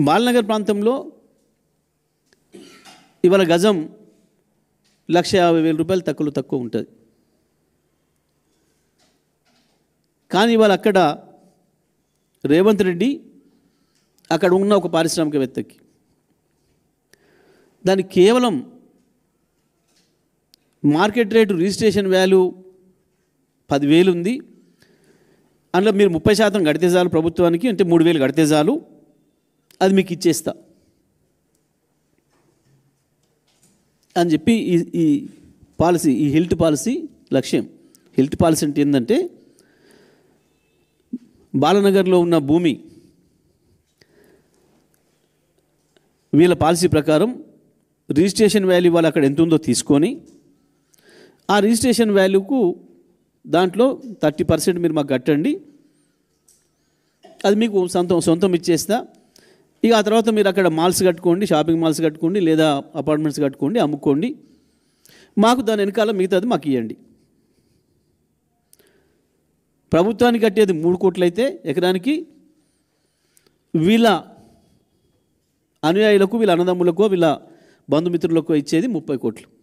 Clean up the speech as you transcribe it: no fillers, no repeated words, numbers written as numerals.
బాలనగర్ ప్రాంతంలో ఇవాళ గజం 1,50,000 రూపాయలు తక్కువ ఉంటుంది. కానీ ఇవాళ అక్కడ రేవంత్ రెడ్డి అక్కడ ఉన్న ఒక పారిశ్రామికవేత్తకి దానికి కేవలం మార్కెట్ రేటు రిజిస్ట్రేషన్ వాల్యూ 10,000 ఉంది. అందులో మీరు 30% కడితే చాలు ప్రభుత్వానికి, అంటే 3,000 కడితే చాలు, అది మీకు ఇచ్చేస్తా అని చెప్పి ఈ పాలసీ, ఈ హిల్ట్ పాలసీ లక్ష్యం. హిల్ట్ పాలసీ అంటే ఏంటంటే బాలనగర్లో ఉన్న భూమి వీళ్ళ పాలసీ ప్రకారం రిజిస్ట్రేషన్ వాల్యూ వాళ్ళు అక్కడ ఎంత ఉందో తీసుకొని ఆ రిజిస్ట్రేషన్ వాల్యూకు దాంట్లో 30% మీరు మాకు కట్టండి, అది మీకు సొంతం ఇచ్చేస్తా. ఇక ఆ తర్వాత మీరు అక్కడ మాల్స్ కట్టుకోండి, షాపింగ్ మాల్స్ కట్టుకోండి, లేదా అపార్ట్మెంట్స్ కట్టుకోండి, అమ్ముకోండి, మాకు దాని వెనకాల మిగతాది మాకు ఇవ్వండి. ప్రభుత్వానికి కట్టేది 3 కోట్లు అయితే ఎకరానికి, వీళ్ళ అనుయాయులకు, వీళ్ళ అన్నదమ్ములకు, వీళ్ళ బంధుమిత్రులకు ఇచ్చేది 30 కోట్లు.